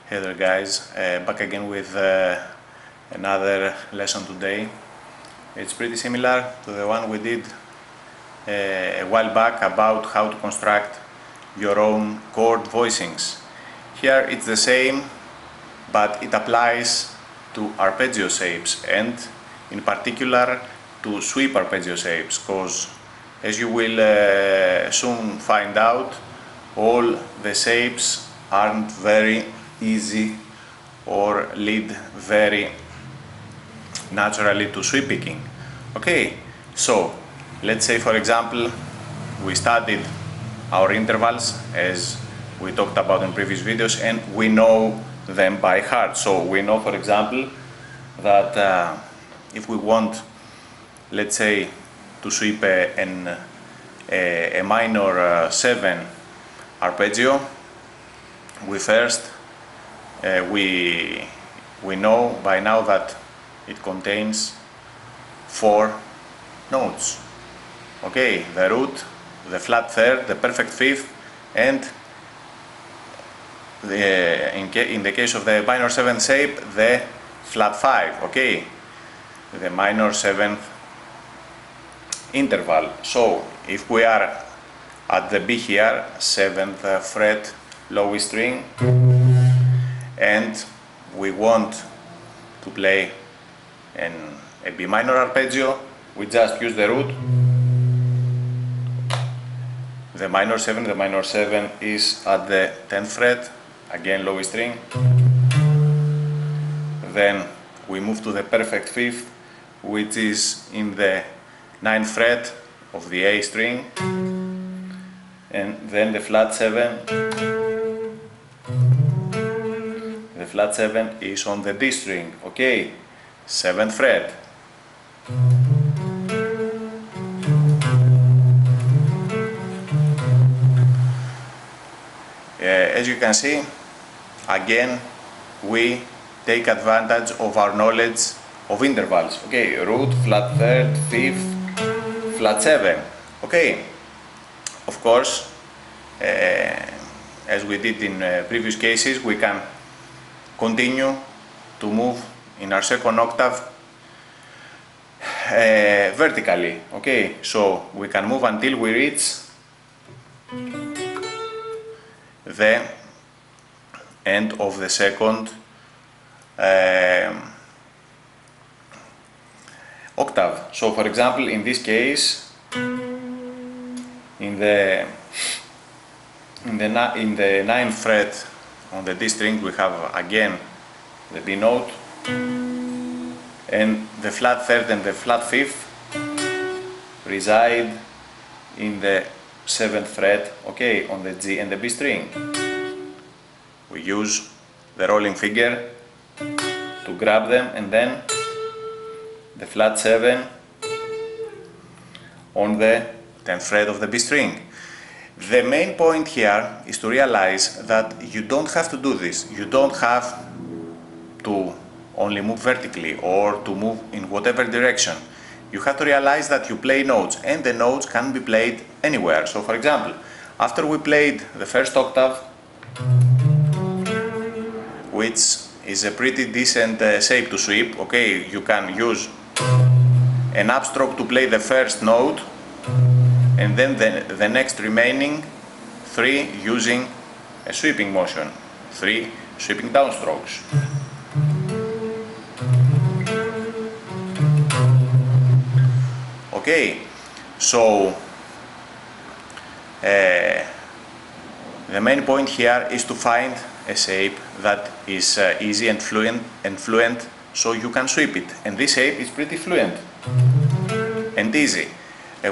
Hey there guys, back again with another lesson today. It's pretty similar to the one we did a while back about how to construct your own chord voicings. Here it's the same, but it applies to arpeggio shapes and in particular to sweep arpeggio shapes, because as you will soon find out, all the shapes aren't very easy or lead very naturally to sweep picking. Okay, so let's say for example we studied our intervals as we talked about in previous videos and we know them by heart. So we know, for example, that if we want, let's say, to sweep a minor 7 arpeggio, we know by now that it contains 4 notes. Okay, the root, the flat third, the perfect fifth, and in the case of the minor 7th shape, the flat 5. Okay, the minor 7th interval. So if we are at the B here, 7th fret, lowest string, and we want to play a B minor arpeggio, we just use the root, the minor 7 is at the 10th fret, again lowest string, then we move to the perfect fifth, which is in the 9th fret of the A string, and then the flat 7. The flat 7 is on the D string, okay, 7th fret. As you can see, again we take advantage of our knowledge of intervals. Okay, root, flat third, fifth, flat 7. Okay, of course, as we did in previous cases, we can continue to move in our second octave vertically. Okay, so we can move until we reach the end of the second octave. So for example, in this case, in the 9th fret on the D string, we have again the B note, and the flat third and the flat fifth reside in the 7th fret, okay, on the G and the B string. We use the rolling finger to grab them, and then the flat 7 on the 10th fret of the B string. The main point here is to realize that you don't have to do this. You don't have to only move vertically or to move in whatever direction. You have to realize that you play notes, and the notes can be played anywhere. So for example, after we played the first octave, which is a pretty decent shape to sweep, okay, you can use an upstroke to play the first note, and then the next remaining 3 using a sweeping motion, 3 sweeping downstrokes. Okay, so the main point here is to find a shape that is easy and fluent, so you can sweep it, and this shape is pretty fluent and easy.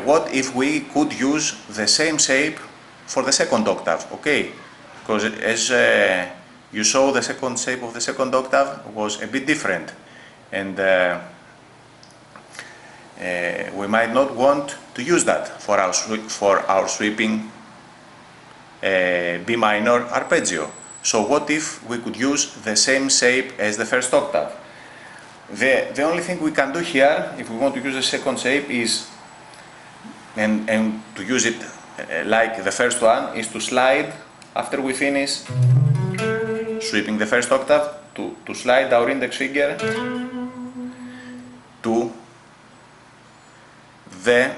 What if we could use the same shape for the second octave? Okay, because as you saw, the second shape of the second octave was a bit different, and we might not want to use that for our sweeping B minor arpeggio. So what if we could use the same shape as the first octave? The only thing we can do here, if we want to use the second shape, is and to use it like the first one, is to slide after we finish sweeping the first octave to slide our index finger to the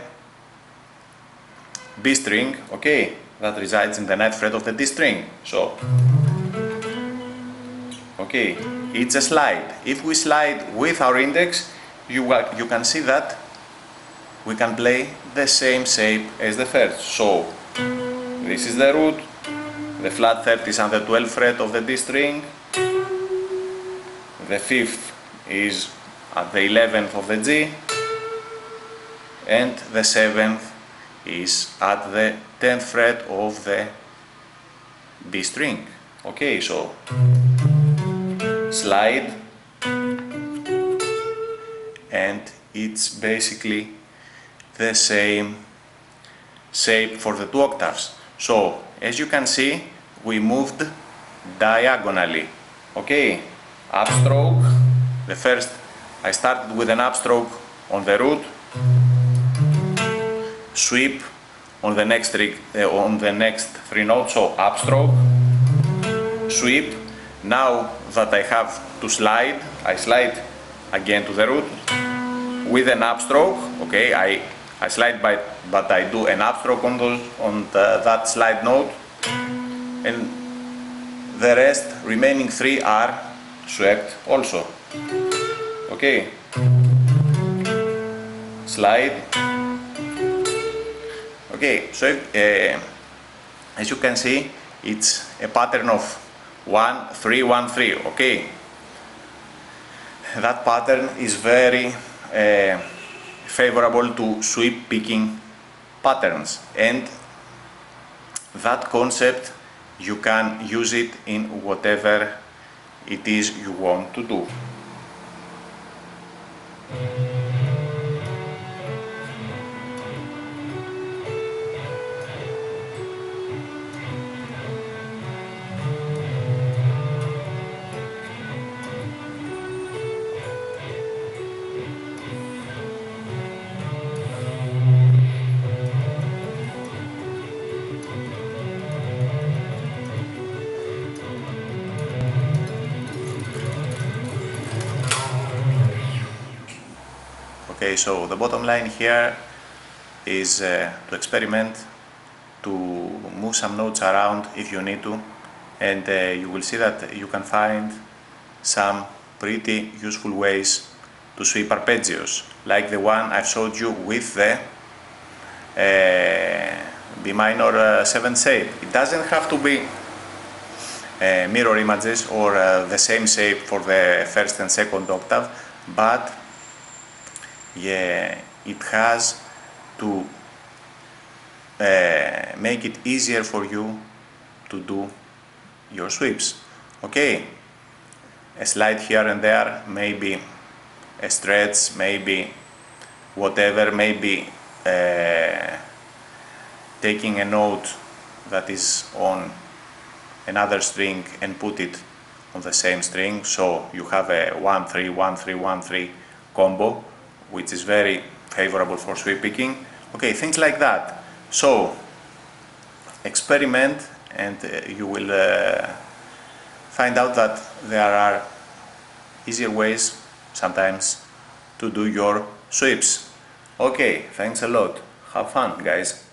B string, okay, that resides in the 9th fret of the D string. So, okay, it's a slide. If we slide with our index, you can see that we can play the same shape as the first. So, this is the root, the flat third is on the 12th fret of the D string, the 5th is at the 11th of the G, and the 7th is at the 10th fret of the B string. Okay, so slide, and it's basically the same shape for the 2 octaves. So, as you can see, we moved diagonally. Okay, upstroke, the first, I started with an upstroke on the root, sweep on the next 3 notes, so upstroke, sweep. Now that I have to slide, I slide again to the root with an upstroke. Okay, I slide but I do an upstroke on that slide note, and the rest remaining 3 are swept also. Okay, slide. Okay, so as you can see, it's a pattern of 1 3 1 3. Okay, that pattern is very favorable to sweep picking patterns, and that concept you can use it in whatever it is you want to do. Okay, so the bottom line here is to experiment, to move some notes around if you need to, and you will see that you can find some pretty useful ways to sweep arpeggios, like the one I showed you with the B minor 7th shape. It doesn't have to be mirror images or the same shape for the first and second octave, but yeah, it has to make it easier for you to do your sweeps. Okay, a slide here and there, maybe a stretch, maybe whatever, maybe taking a note that is on another string and put it on the same string, so you have a 1 3 1 3 1 3 combo, which is very favorable for sweep picking. Okay, things like that. So experiment, and you will find out that there are easier ways sometimes to do your sweeps. Okay, thanks a lot. Have fun, guys.